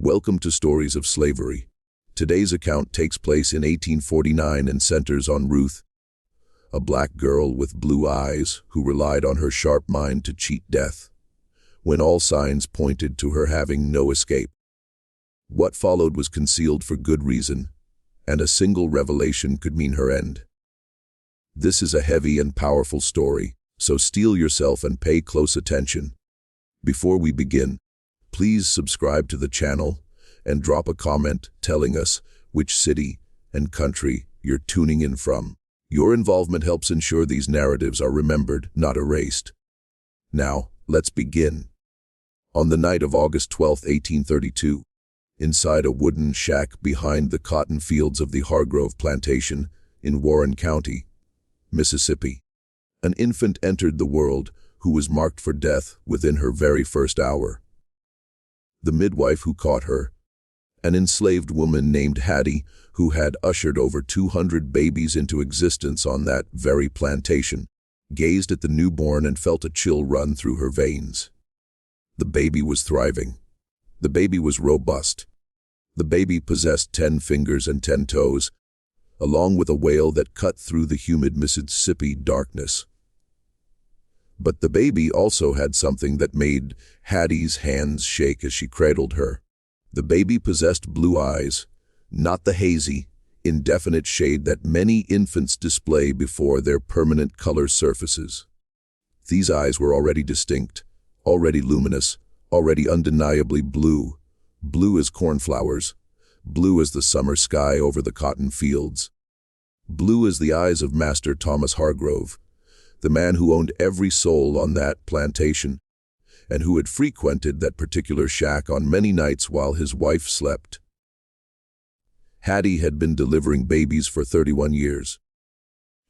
Welcome to Stories of Slavery. Today's account takes place in 1849 and centers on Ruth, a black girl with blue eyes who relied on her sharp mind to cheat death, when all signs pointed to her having no escape. What followed was concealed for good reason, and a single revelation could mean her end. This is a heavy and powerful story, so steel yourself and pay close attention. Before we begin, please subscribe to the channel and drop a comment telling us which city and country you're tuning in from. Your involvement helps ensure these narratives are remembered, not erased. Now, let's begin. On the night of August 12, 1832, inside a wooden shack behind the cotton fields of the Hargrove Plantation in Warren County, Mississippi, an infant entered the world who was marked for death within her very first hour. The midwife who caught her, an enslaved woman named Hattie, who had ushered over 200 babies into existence on that very plantation, gazed at the newborn and felt a chill run through her veins. The baby was thriving. The baby was robust. The baby possessed 10 fingers and 10 toes, along with a wail that cut through the humid Mississippi darkness. But the baby also had something that made Hattie's hands shake as she cradled her. The baby possessed blue eyes, not the hazy, indefinite shade that many infants display before their permanent color surfaces. These eyes were already distinct, already luminous, already undeniably blue, blue as cornflowers, blue as the summer sky over the cotton fields, blue as the eyes of Master Thomas Hargrove, the man who owned every soul on that plantation, and who had frequented that particular shack on many nights while his wife slept. Hattie had been delivering babies for 31 years.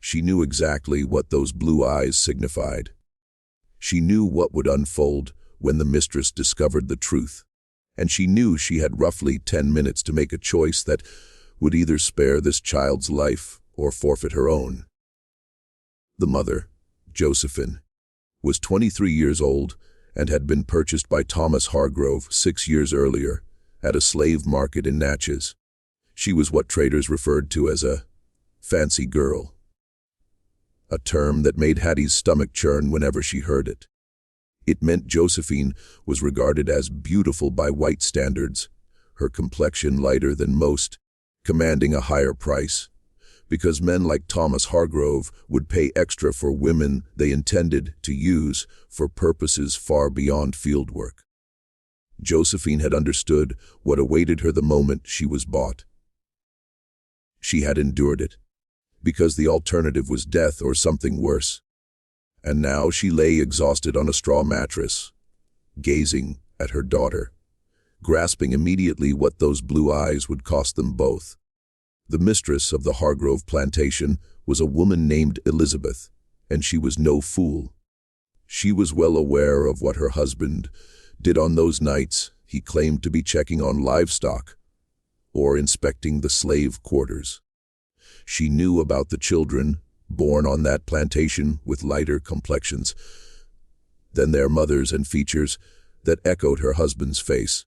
She knew exactly what those blue eyes signified. She knew what would unfold when the mistress discovered the truth, and she knew she had roughly 10 minutes to make a choice that would either spare this child's life or forfeit her own. The mother, Josephine, was 23 years old and had been purchased by Thomas Hargrove 6 years earlier at a slave market in Natchez. She was what traders referred to as a fancy girl, a term that made Hattie's stomach churn whenever she heard it. It meant Josephine was regarded as beautiful by white standards, her complexion lighter than most, commanding a higher price, because men like Thomas Hargrove would pay extra for women they intended to use for purposes far beyond fieldwork. Josephine had understood what awaited her the moment she was bought. She had endured it, because the alternative was death or something worse. And now she lay exhausted on a straw mattress, gazing at her daughter, grasping immediately what those blue eyes would cost them both. The mistress of the Hargrove Plantation was a woman named Elizabeth, and she was no fool. She was well aware of what her husband did on those nights he claimed to be checking on livestock or inspecting the slave quarters. She knew about the children born on that plantation with lighter complexions than their mothers and features that echoed her husband's face.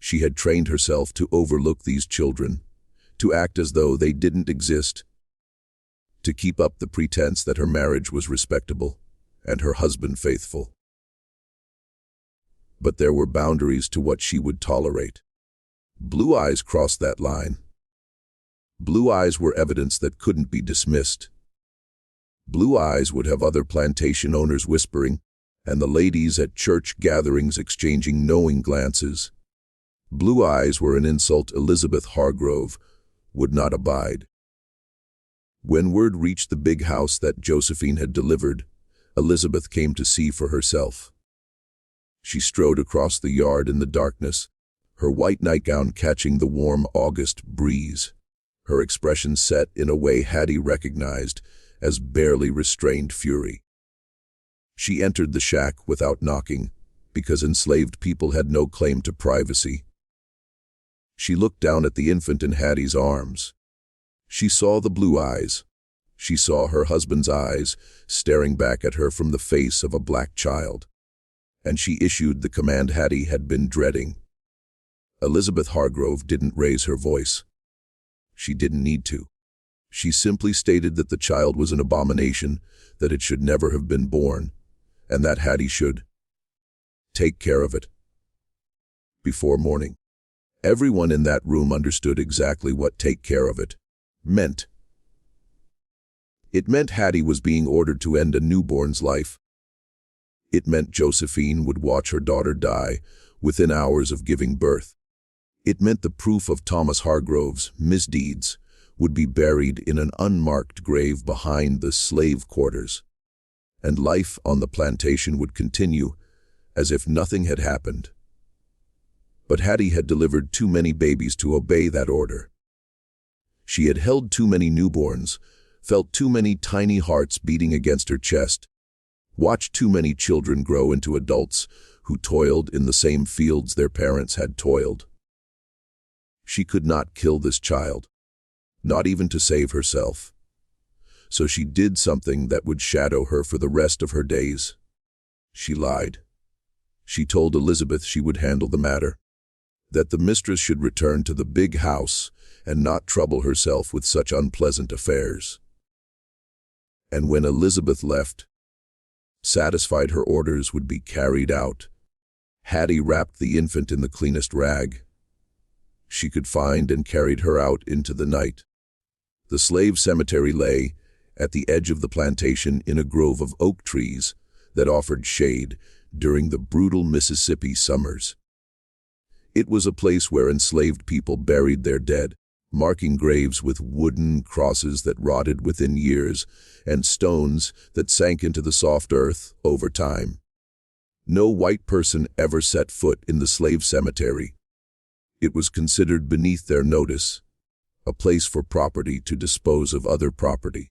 She had trained herself to overlook these children, to act as though they didn't exist, to keep up the pretense that her marriage was respectable and her husband faithful. But there were boundaries to what she would tolerate. Blue eyes crossed that line. Blue eyes were evidence that couldn't be dismissed. Blue eyes would have other plantation owners whispering, and the ladies at church gatherings exchanging knowing glances. Blue eyes were an insult Elizabeth Hargrove would not abide. When word reached the big house that Josephine had delivered, Elizabeth came to see for herself. She strode across the yard in the darkness, her white nightgown catching the warm August breeze, her expression set in a way Hattie recognized as barely restrained fury. She entered the shack without knocking, because enslaved people had no claim to privacy. She looked down at the infant in Hattie's arms. She saw the blue eyes. She saw her husband's eyes staring back at her from the face of a black child. And she issued the command Hattie had been dreading. Elizabeth Hargrove didn't raise her voice. She didn't need to. She simply stated that the child was an abomination, that it should never have been born, and that Hattie should take care of it before morning. Everyone in that room understood exactly what take care of it meant. It meant Hattie was being ordered to end a newborn's life. It meant Josephine would watch her daughter die within hours of giving birth. It meant the proof of Thomas Hargrove's misdeeds would be buried in an unmarked grave behind the slave quarters, and life on the plantation would continue as if nothing had happened. But Hattie had delivered too many babies to obey that order. She had held too many newborns, felt too many tiny hearts beating against her chest, watched too many children grow into adults who toiled in the same fields their parents had toiled. She could not kill this child, not even to save herself. So she did something that would shadow her for the rest of her days. She lied. She told Elizabeth she would handle the matter, that the mistress should return to the big house and not trouble herself with such unpleasant affairs. And when Elizabeth left, satisfied her orders would be carried out, Hattie wrapped the infant in the cleanest rag she could find and carried her out into the night. The slave cemetery lay at the edge of the plantation in a grove of oak trees that offered shade during the brutal Mississippi summers. It was a place where enslaved people buried their dead, marking graves with wooden crosses that rotted within years and stones that sank into the soft earth over time. No white person ever set foot in the slave cemetery. It was considered beneath their notice, a place for property to dispose of other property.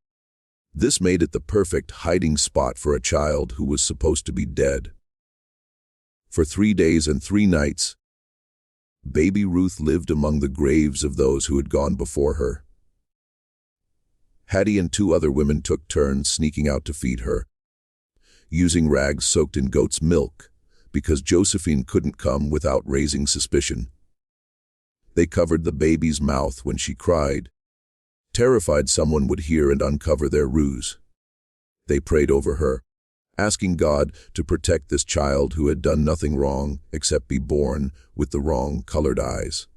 This made it the perfect hiding spot for a child who was supposed to be dead. For 3 days and 3 nights, baby Ruth lived among the graves of those who had gone before her. Hattie and 2 other women took turns sneaking out to feed her, using rags soaked in goat's milk, because Josephine couldn't come without raising suspicion. They covered the baby's mouth when she cried, terrified someone would hear and uncover their ruse. They prayed over her, asking God to protect this child who had done nothing wrong except be born with the wrong colored eyes.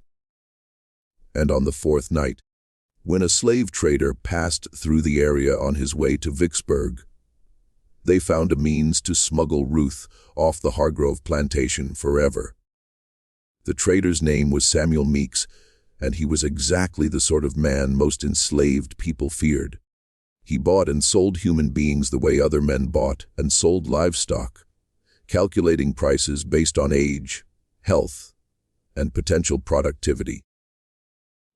And on the 4th night, when a slave trader passed through the area on his way to Vicksburg, they found a means to smuggle Ruth off the Hargrove plantation forever. The trader's name was Samuel Meeks, and he was exactly the sort of man most enslaved people feared. He bought and sold human beings the way other men bought and sold livestock, calculating prices based on age, health, and potential productivity.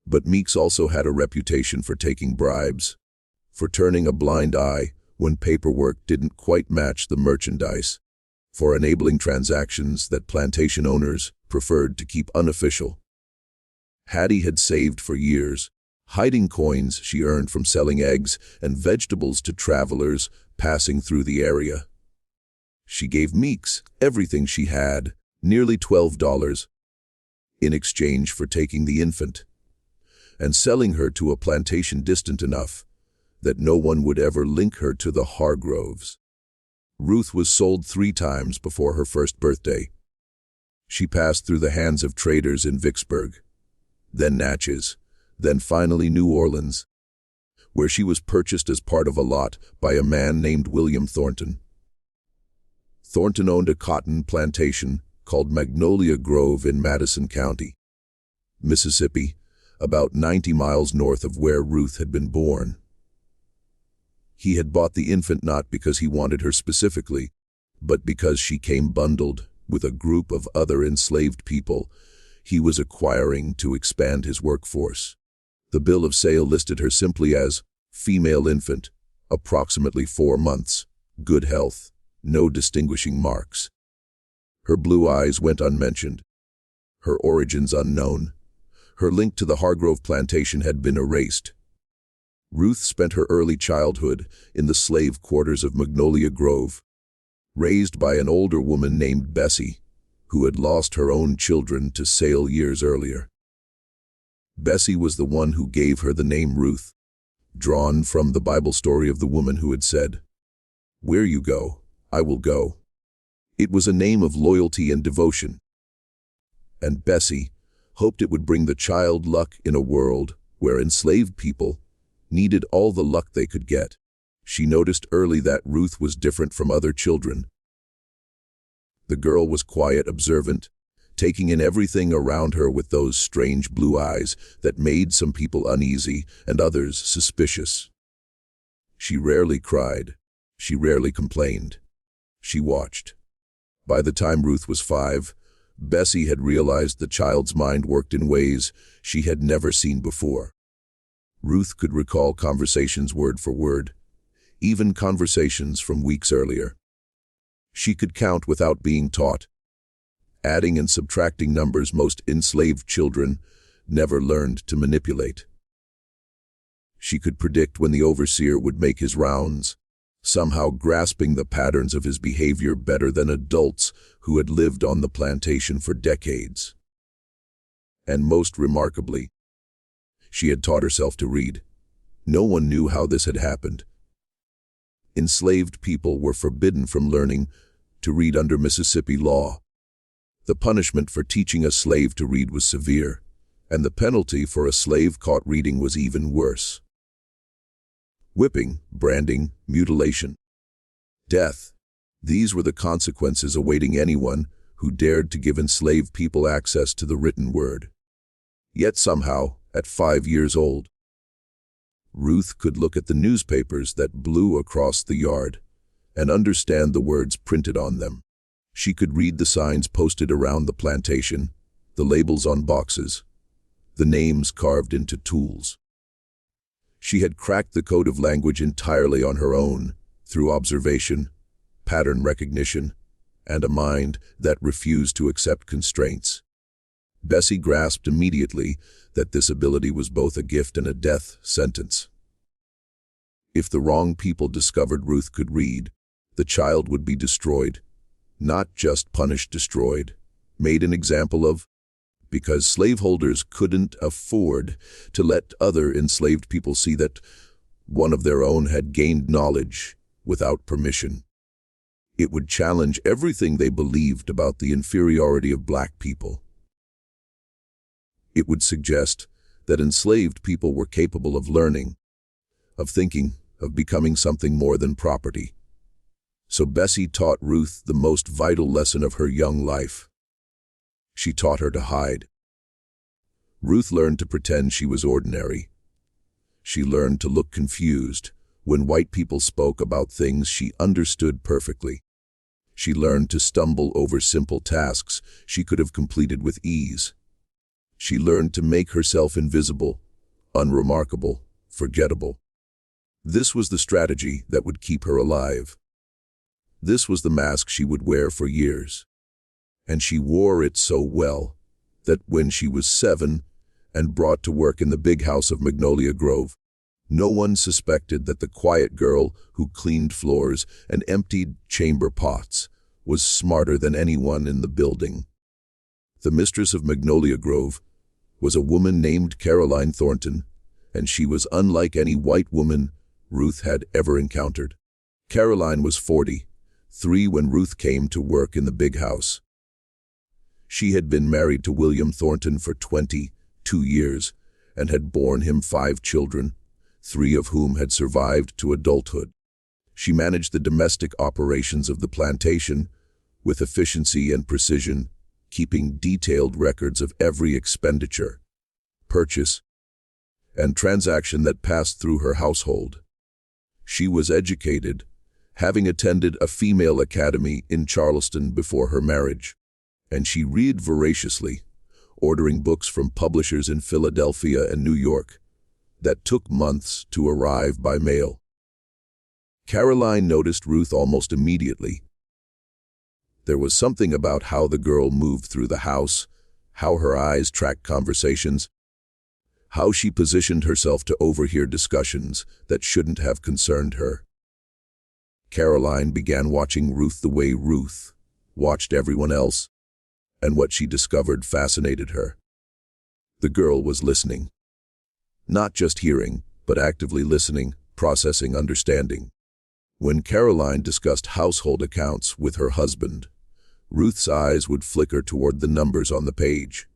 But Meeks also had a reputation for taking bribes, for turning a blind eye when paperwork didn't quite match the merchandise, for enabling transactions that plantation owners preferred to keep unofficial. Hattie had saved for years, hiding coins she earned from selling eggs and vegetables to travelers passing through the area. She gave Meeks everything she had, nearly $12, in exchange for taking the infant and selling her to a plantation distant enough that no one would ever link her to the Hargroves. Ruth was sold 3 times before her first birthday. She passed through the hands of traders in Vicksburg, then Natchez, then finally New Orleans, where she was purchased as part of a lot by a man named William Thornton. Thornton owned a cotton plantation called Magnolia Grove in Madison County, Mississippi, about 90 miles north of where Ruth had been born. He had bought the infant not because he wanted her specifically, but because she came bundled with a group of other enslaved people he was acquiring to expand his workforce. The bill of sale listed her simply as female infant, approximately 4 months, good health, no distinguishing marks. Her blue eyes went unmentioned, her origins unknown. Her link to the Hargrove plantation had been erased. Ruth spent her early childhood in the slave quarters of Magnolia Grove, raised by an older woman named Bessie, who had lost her own children to sail years earlier. Bessie was the one who gave her the name Ruth, drawn from the Bible story of the woman who had said, "Where you go, I will go." It was a name of loyalty and devotion. And Bessie hoped it would bring the child luck in a world where enslaved people needed all the luck they could get. She noticed early that Ruth was different from other children. The girl was quiet, observant, taking in everything around her with those strange blue eyes that made some people uneasy and others suspicious. She rarely cried. She rarely complained. She watched. By the time Ruth was 5, Bessie had realized the child's mind worked in ways she had never seen before. Ruth could recall conversations word for word, even conversations from weeks earlier. She could count without being taught, adding and subtracting numbers most enslaved children never learned to manipulate. She could predict when the overseer would make his rounds, somehow grasping the patterns of his behavior better than adults who had lived on the plantation for decades. And most remarkably, she had taught herself to read. No one knew how this had happened. Enslaved people were forbidden from learning to read under Mississippi law. The punishment for teaching a slave to read was severe, and the penalty for a slave caught reading was even worse. Whipping, branding, mutilation, death. These were the consequences awaiting anyone who dared to give enslaved people access to the written word. Yet somehow, at 5 years old, Ruth could look at the newspapers that blew across the yard and understand the words printed on them. She could read the signs posted around the plantation, the labels on boxes, the names carved into tools. She had cracked the code of language entirely on her own, through observation, pattern recognition, and a mind that refused to accept constraints. Bessie grasped immediately that this ability was both a gift and a death sentence. If the wrong people discovered Ruth could read, the child would be destroyed. Not just punished, destroyed, made an example of, because slaveholders couldn't afford to let other enslaved people see that one of their own had gained knowledge without permission. It would challenge everything they believed about the inferiority of black people. It would suggest that enslaved people were capable of learning, of thinking, of becoming something more than property. So Bessie taught Ruth the most vital lesson of her young life. She taught her to hide. Ruth learned to pretend she was ordinary. She learned to look confused when white people spoke about things she understood perfectly. She learned to stumble over simple tasks she could have completed with ease. She learned to make herself invisible, unremarkable, forgettable. This was the strategy that would keep her alive. This was the mask she would wear for years. And she wore it so well that when she was 7 and brought to work in the big house of Magnolia Grove, no one suspected that the quiet girl who cleaned floors and emptied chamber pots was smarter than anyone in the building. The mistress of Magnolia Grove was a woman named Caroline Thornton, and she was unlike any white woman Ruth had ever encountered. Caroline was 43 when Ruth came to work in the big house. She had been married to William Thornton for 22 years and had borne him 5 children, 3 of whom had survived to adulthood. She managed the domestic operations of the plantation with efficiency and precision, keeping detailed records of every expenditure, purchase, and transaction that passed through her household. She was educated, having attended a female academy in Charleston before her marriage, and she read voraciously, ordering books from publishers in Philadelphia and New York that took months to arrive by mail. Caroline noticed Ruth almost immediately. There was something about how the girl moved through the house, how her eyes tracked conversations, how she positioned herself to overhear discussions that shouldn't have concerned her. Caroline began watching Ruth the way Ruth watched everyone else, and what she discovered fascinated her. The girl was listening. Not just hearing, but actively listening, processing, understanding. When Caroline discussed household accounts with her husband, Ruth's eyes would flicker toward the numbers on the page.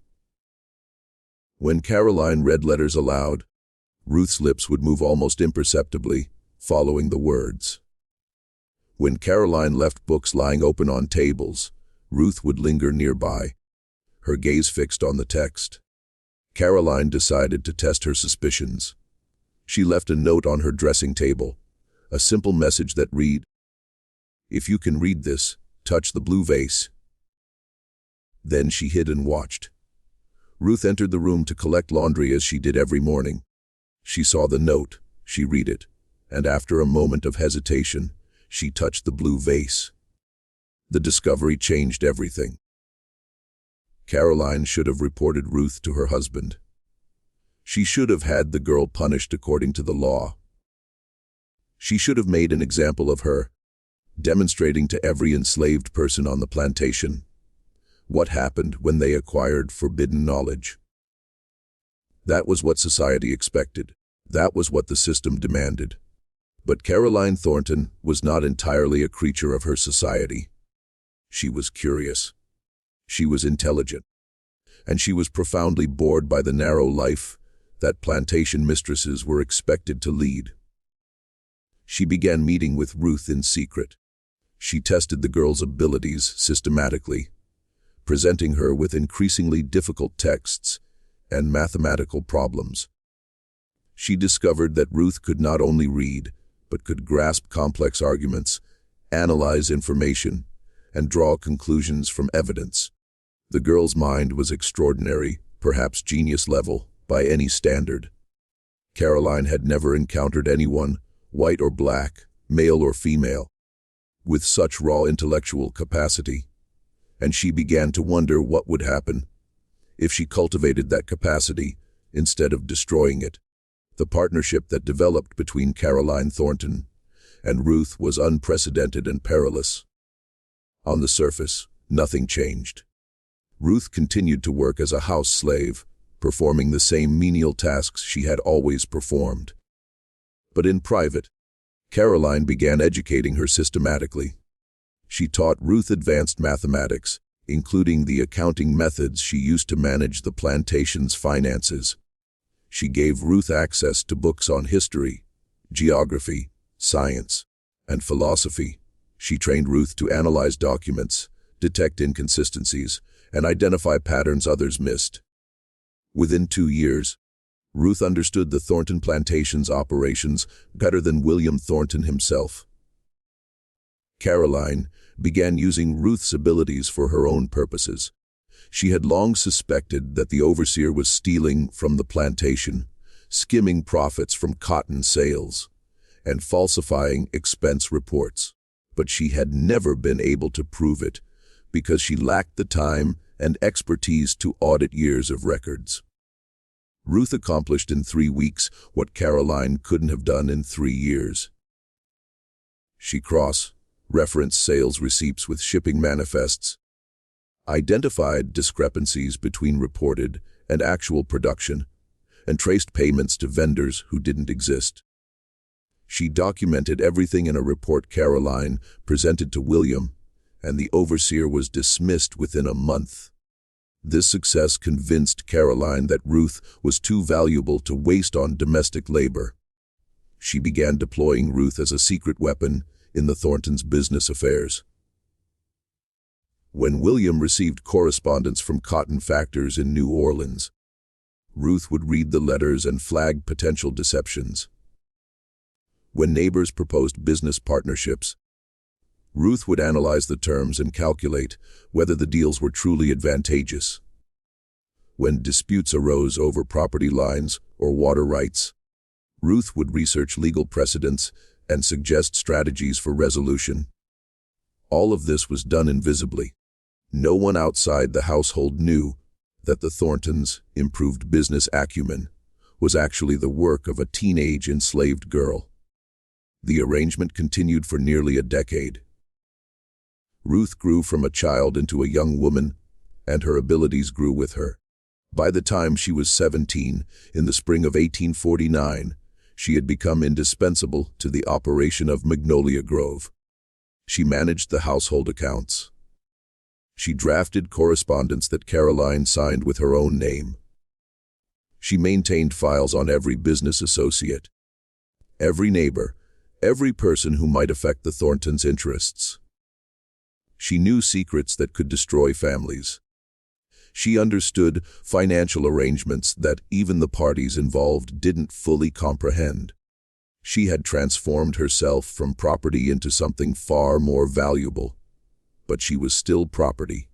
When Caroline read letters aloud, Ruth's lips would move almost imperceptibly, following the words. When Caroline left books lying open on tables, Ruth would linger nearby, her gaze fixed on the text. Caroline decided to test her suspicions. She left a note on her dressing table, a simple message that read, "If you can read this, touch the blue vase." Then she hid and watched. Ruth entered the room to collect laundry as she did every morning. She saw the note, she read it, and after a moment of hesitation, she touched the blue vase. The discovery changed everything. Caroline should have reported Ruth to her husband. She should have had the girl punished according to the law. She should have made an example of her, demonstrating to every enslaved person on the plantation what happened when they acquired forbidden knowledge. That was what society expected. That was what the system demanded. But Caroline Thornton was not entirely a creature of her society. She was curious. She was intelligent. And she was profoundly bored by the narrow life that plantation mistresses were expected to lead. She began meeting with Ruth in secret. She tested the girl's abilities systematically, presenting her with increasingly difficult texts and mathematical problems. She discovered that Ruth could not only read, but could grasp complex arguments, analyze information, and draw conclusions from evidence. The girl's mind was extraordinary, perhaps genius level, by any standard. Caroline had never encountered anyone, white or black, male or female, with such raw intellectual capacity, and she began to wonder what would happen if she cultivated that capacity instead of destroying it. The partnership that developed between Caroline Thornton and Ruth was unprecedented and perilous. On the surface, nothing changed. Ruth continued to work as a house slave, performing the same menial tasks she had always performed. But in private, Caroline began educating her systematically. She taught Ruth advanced mathematics, including the accounting methods she used to manage the plantation's finances. She gave Ruth access to books on history, geography, science, and philosophy. She trained Ruth to analyze documents, detect inconsistencies, and identify patterns others missed. Within 2 years, Ruth understood the Thornton plantation's operations better than William Thornton himself. Caroline began using Ruth's abilities for her own purposes. She had long suspected that the overseer was stealing from the plantation, skimming profits from cotton sales, and falsifying expense reports. But she had never been able to prove it because she lacked the time and expertise to audit years of records. Ruth accomplished in 3 weeks what Caroline couldn't have done in 3 years. She cross-referenced sales receipts with shipping manifests, identified discrepancies between reported and actual production, and traced payments to vendors who didn't exist. She documented everything in a report Caroline presented to William, and the overseer was dismissed within a month. This success convinced Caroline that Ruth was too valuable to waste on domestic labor. She began deploying Ruth as a secret weapon in the Thorntons' business affairs. When William received correspondence from cotton factors in New Orleans, Ruth would read the letters and flag potential deceptions. When neighbors proposed business partnerships, Ruth would analyze the terms and calculate whether the deals were truly advantageous. When disputes arose over property lines or water rights, Ruth would research legal precedents and suggest strategies for resolution. All of this was done invisibly. No one outside the household knew that the Thorntons' improved business acumen was actually the work of a teenage enslaved girl. The arrangement continued for nearly a decade. Ruth grew from a child into a young woman, and her abilities grew with her. By the time she was 17, in the spring of 1849, she had become indispensable to the operation of Magnolia Grove. She managed the household accounts. She drafted correspondence that Caroline signed with her own name. She maintained files on every business associate, every neighbor, every person who might affect the Thorntons' interests. She knew secrets that could destroy families. She understood financial arrangements that even the parties involved didn't fully comprehend. She had transformed herself from property into something far more valuable, but she was still property.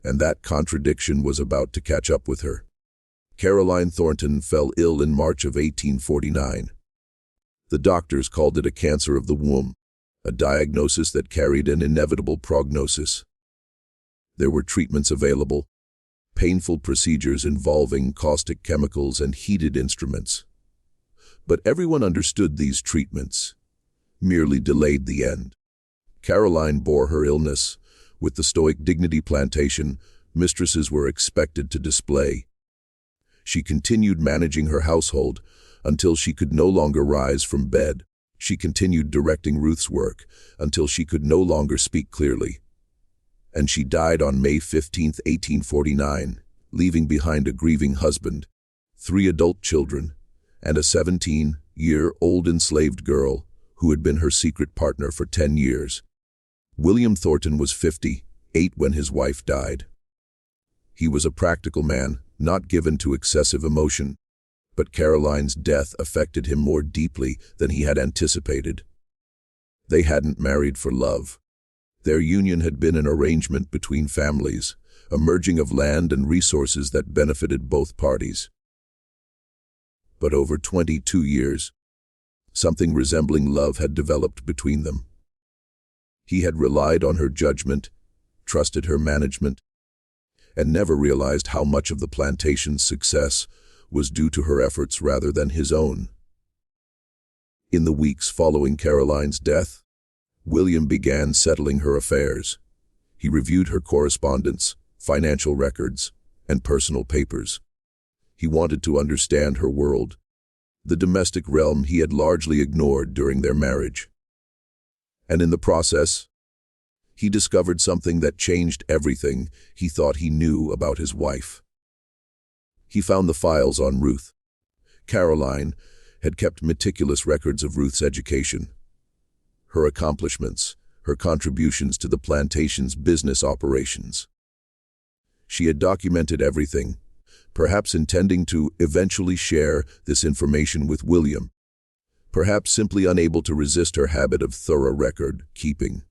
And that contradiction was about to catch up with her. Caroline Thornton fell ill in March of 1849. The doctors called it a cancer of the womb, a diagnosis that carried an inevitable prognosis. There were treatments available, painful procedures involving caustic chemicals and heated instruments. But everyone understood these treatments merely delayed the end. Caroline bore her illness with the stoic dignity Plantation mistresses were expected to display. She continued managing her household until she could no longer rise from bed. She continued directing Ruth's work until she could no longer speak clearly. And she died on May 15, 1849, leaving behind a grieving husband, 3 adult children, and a 17-year-old enslaved girl who had been her secret partner for 10 years. William Thornton was 58 when his wife died. He was a practical man, not given to excessive emotion, but Caroline's death affected him more deeply than he had anticipated. They hadn't married for love. Their union had been an arrangement between families, a merging of land and resources that benefited both parties. But over 22 years, something resembling love had developed between them. He had relied on her judgment, trusted her management, and never realized how much of the plantation's success was due to her efforts rather than his own. In the weeks following Caroline's death, William began settling her affairs. He reviewed her correspondence, financial records, and personal papers. He wanted to understand her world, the domestic realm he had largely ignored during their marriage. And in the process, he discovered something that changed everything he thought he knew about his wife. He found the files on Ruth. Caroline had kept meticulous records of Ruth's education, her accomplishments, her contributions to the plantation's business operations. She had documented everything, perhaps intending to eventually share this information with William, perhaps simply unable to resist her habit of thorough record-keeping.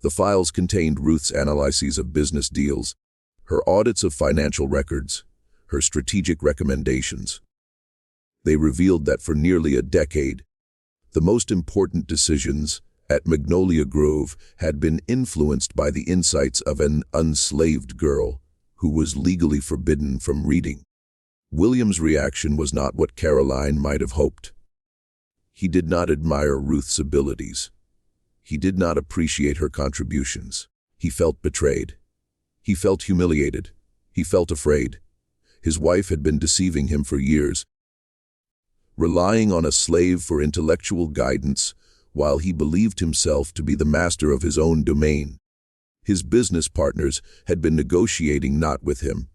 The files contained Ruth's analyses of business deals, her audits of financial records, her strategic recommendations. They revealed that for nearly a decade, the most important decisions at Magnolia Grove had been influenced by the insights of an enslaved girl who was legally forbidden from reading. William's reaction was not what Caroline might have hoped. He did not admire Ruth's abilities. He did not appreciate her contributions. He felt betrayed. He felt humiliated. He felt afraid. His wife had been deceiving him for years, relying on a slave for intellectual guidance while he believed himself to be the master of his own domain. His business partners had been negotiating not with him,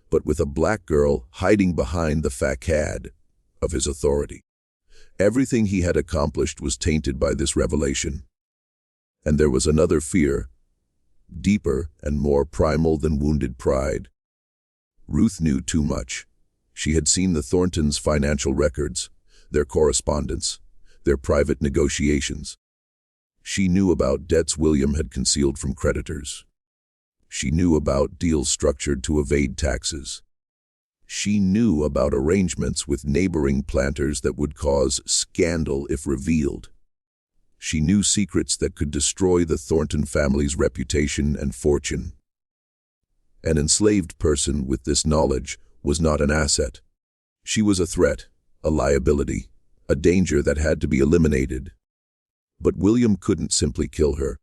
but with a black girl hiding behind the facade of his authority. Everything he had accomplished was tainted by this revelation. And there was another fear, deeper and more primal than wounded pride. Ruth knew too much. She had seen the Thorntons' financial records, their correspondence, their private negotiations. She knew about debts William had concealed from creditors. She knew about deals structured to evade taxes. She knew about arrangements with neighboring planters that would cause scandal if revealed. She knew secrets that could destroy the Thornton family's reputation and fortune. An enslaved person with this knowledge was not an asset. She was a threat, a liability, a danger that had to be eliminated. But William couldn't simply kill her.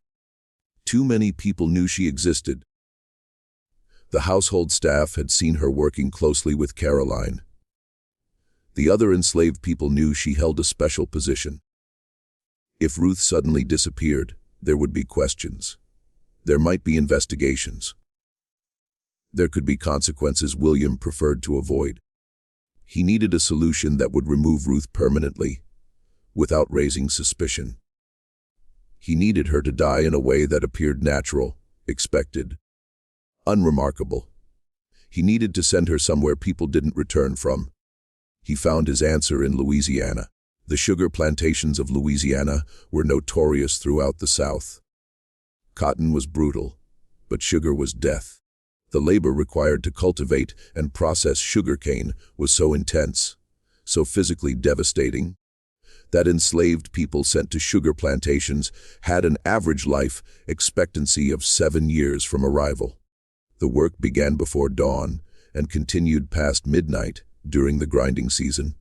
Too many people knew she existed. The household staff had seen her working closely with Caroline. The other enslaved people knew she held a special position. If Ruth suddenly disappeared, there would be questions. There might be investigations. There could be consequences William preferred to avoid. He needed a solution that would remove Ruth permanently, without raising suspicion. He needed her to die in a way that appeared natural, expected, unremarkable. He needed to send her somewhere people didn't return from. He found his answer in Louisiana. The sugar plantations of Louisiana were notorious throughout the South. Cotton was brutal, but sugar was death. The labor required to cultivate and process sugarcane was so intense, so physically devastating, that enslaved people sent to sugar plantations had an average life expectancy of 7 years from arrival. The work began before dawn and continued past midnight during the grinding season.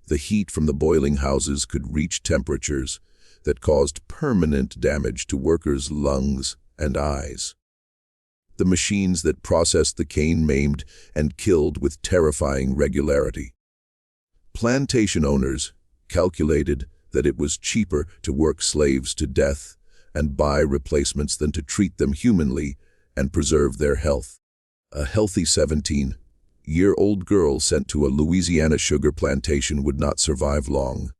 The heat from the boiling houses could reach temperatures that caused permanent damage to workers' lungs and eyes. The machines that processed the cane maimed and killed with terrifying regularity. Plantation owners calculated that it was cheaper to work slaves to death and buy replacements than to treat them humanly and preserve their health. A healthy 17-year-old girl sent to a Louisiana sugar plantation would not survive long.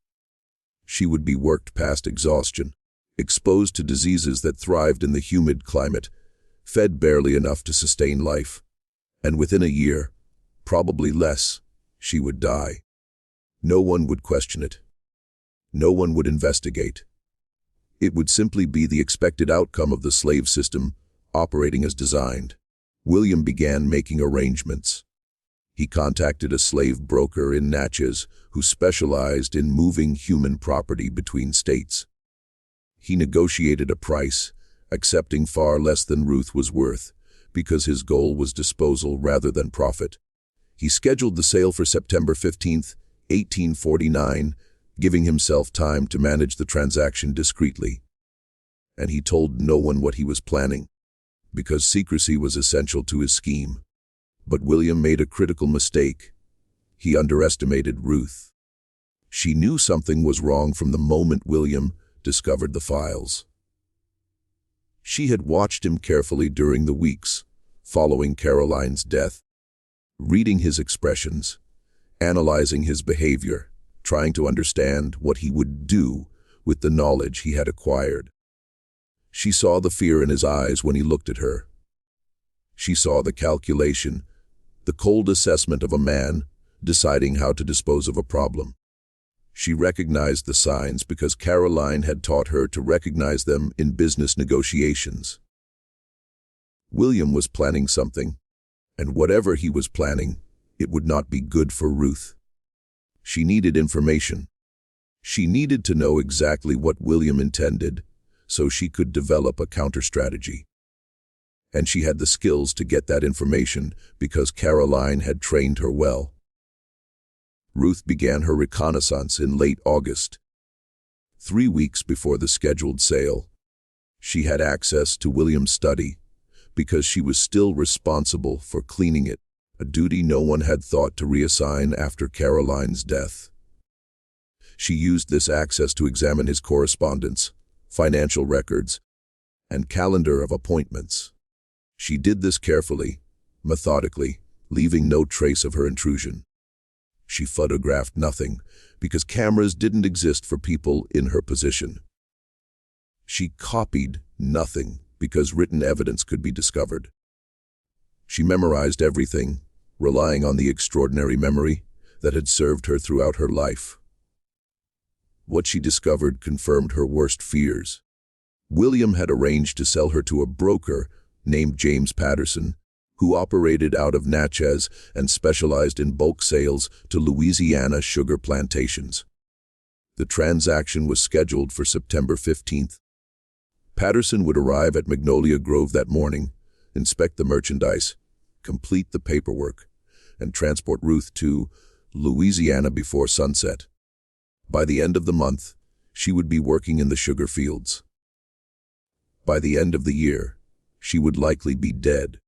She would be worked past exhaustion, exposed to diseases that thrived in the humid climate, fed barely enough to sustain life, and within a year, probably less, she would die. No one would question it. No one would investigate. It would simply be the expected outcome of the slave system operating as designed. William began making arrangements. He contacted a slave broker in Natchez who specialized in moving human property between states. He negotiated a price, accepting far less than Ruth was worth, because his goal was disposal rather than profit. He scheduled the sale for September 15, 1849, giving himself time to manage the transaction discreetly. And he told no one what he was planning, because secrecy was essential to his scheme. But William made a critical mistake. He underestimated Ruth. She knew something was wrong from the moment William discovered the files. She had watched him carefully during the weeks following Caroline's death, reading his expressions, analyzing his behavior, trying to understand what he would do with the knowledge he had acquired. She saw the fear in his eyes when he looked at her. She saw the calculation, the cold assessment of a man deciding how to dispose of a problem. She recognized the signs because Caroline had taught her to recognize them in business negotiations. William was planning something, and whatever he was planning, it would not be good for Ruth. She needed information. She needed to know exactly what William intended so she could develop a counter-strategy. And she had the skills to get that information because Caroline had trained her well. Ruth began her reconnaissance in late August. 3 weeks before the scheduled sale, she had access to William's study because she was still responsible for cleaning it, a duty no one had thought to reassign after Caroline's death. She used this access to examine his correspondence, financial records, and calendar of appointments. She did this carefully, methodically, leaving no trace of her intrusion. She photographed nothing because cameras didn't exist for people in her position. She copied nothing because written evidence could be discovered. She memorized everything, relying on the extraordinary memory that had served her throughout her life. What she discovered confirmed her worst fears. William had arranged to sell her to a broker named James Patterson, who operated out of Natchez and specialized in bulk sales to Louisiana sugar plantations. The transaction was scheduled for September 15th. Patterson would arrive at Magnolia Grove that morning, inspect the merchandise, complete the paperwork, and transport Ruth to Louisiana before sunset. By the end of the month, she would be working in the sugar fields. By the end of the year, she would likely be dead.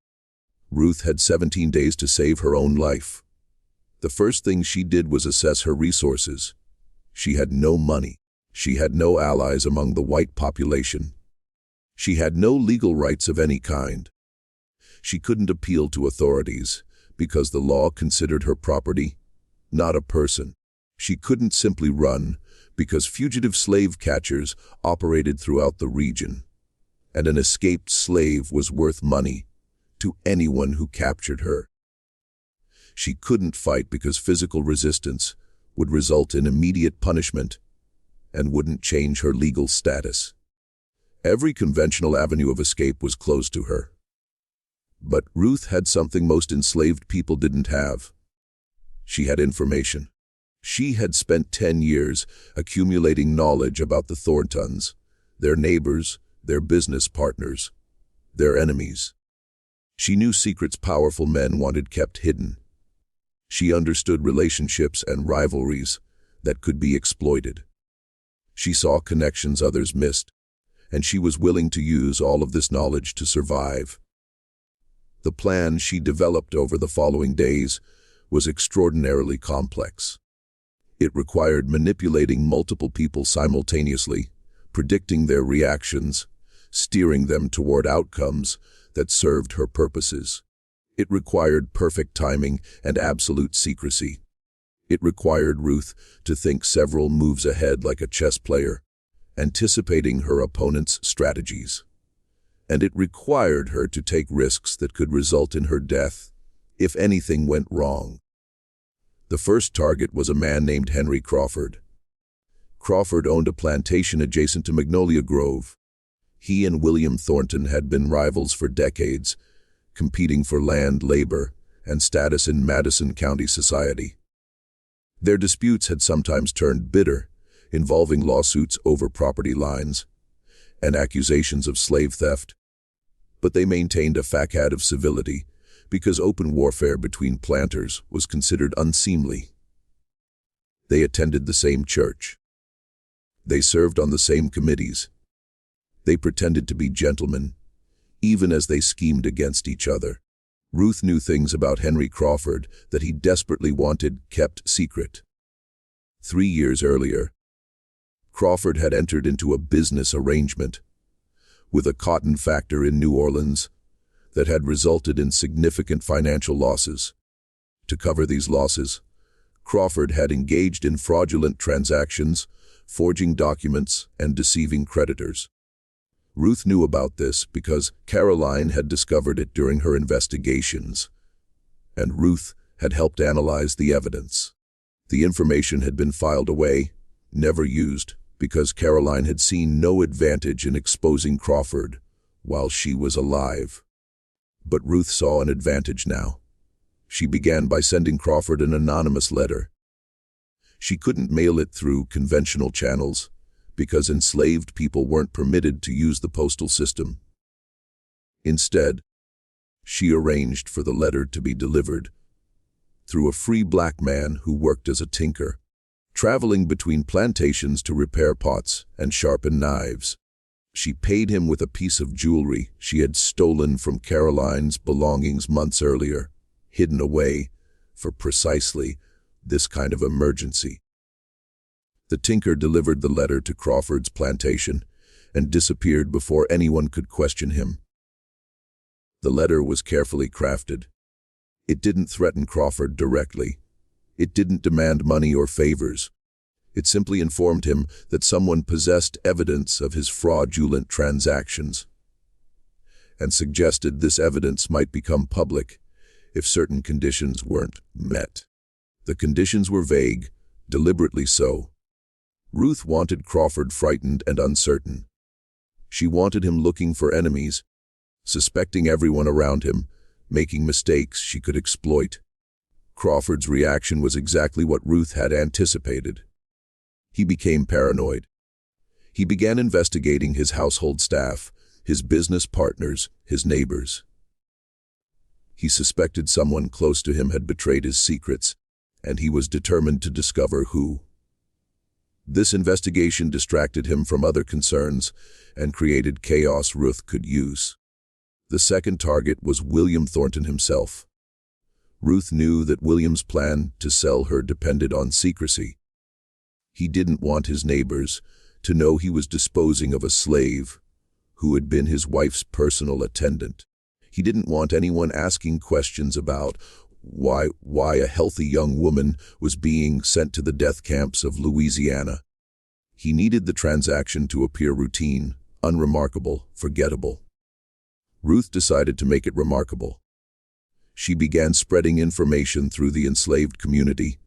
Ruth had 17 days to save her own life. The first thing she did was assess her resources. She had no money. She had no allies among the white population. She had no legal rights of any kind. She couldn't appeal to authorities because the law considered her property, not a person. She couldn't simply run because fugitive slave catchers operated throughout the region, and an escaped slave was worth money to anyone who captured her. She couldn't fight because physical resistance would result in immediate punishment and wouldn't change her legal status. Every conventional avenue of escape was closed to her. But Ruth had something most enslaved people didn't have. She had information. She had spent 10 years accumulating knowledge about the Thorntons, their neighbors, their business partners, their enemies. She knew secrets powerful men wanted kept hidden. She understood relationships and rivalries that could be exploited. She saw connections others missed, and she was willing to use all of this knowledge to survive. The plan she developed over the following days was extraordinarily complex. It required manipulating multiple people simultaneously, predicting their reactions, steering them toward outcomes that served her purposes. It required perfect timing and absolute secrecy. It required Ruth to think several moves ahead like a chess player, anticipating her opponent's strategies. And it required her to take risks that could result in her death if anything went wrong. The first target was a man named Henry Crawford. Crawford owned a plantation adjacent to Magnolia Grove. He and William Thornton had been rivals for decades, competing for land, labor, and status in Madison County society. Their disputes had sometimes turned bitter, involving lawsuits over property lines and accusations of slave theft. But they maintained a facade of civility because open warfare between planters was considered unseemly. They attended the same church. They served on the same committees. They pretended to be gentlemen, even as they schemed against each other. Ruth knew things about Henry Crawford that he desperately wanted kept secret. 3 years earlier, Crawford had entered into a business arrangement with a cotton factor in New Orleans that had resulted in significant financial losses. To cover these losses, Crawford had engaged in fraudulent transactions, forging documents and deceiving creditors. Ruth knew about this because Caroline had discovered it during her investigations, and Ruth had helped analyze the evidence. The information had been filed away, never used, because Caroline had seen no advantage in exposing Crawford while she was alive. But Ruth saw an advantage now. She began by sending Crawford an anonymous letter. She couldn't mail it through conventional channels because enslaved people weren't permitted to use the postal system. Instead, she arranged for the letter to be delivered through a free black man who worked as a tinker, traveling between plantations to repair pots and sharpen knives. She paid him with a piece of jewelry she had stolen from Caroline's belongings months earlier, hidden away for precisely this kind of emergency. The tinker delivered the letter to Crawford's plantation and disappeared before anyone could question him. The letter was carefully crafted. It didn't threaten Crawford directly. It didn't demand money or favors. It simply informed him that someone possessed evidence of his fraudulent transactions and suggested this evidence might become public if certain conditions weren't met. The conditions were vague, deliberately so. Ruth wanted Crawford frightened and uncertain. She wanted him looking for enemies, suspecting everyone around him, making mistakes she could exploit. Crawford's reaction was exactly what Ruth had anticipated. He became paranoid. He began investigating his household staff, his business partners, his neighbors. He suspected someone close to him had betrayed his secrets, and he was determined to discover who. This investigation distracted him from other concerns and created chaos Ruth could use. The second target was William Thornton himself. Ruth knew that William's plan to sell her depended on secrecy. He didn't want his neighbors to know he was disposing of a slave who had been his wife's personal attendant. He didn't want anyone asking questions about why a healthy young woman was being sent to the death camps of Louisiana. He needed the transaction to appear routine, unremarkable, forgettable. Ruth decided to make it remarkable. She began spreading information through the enslaved community,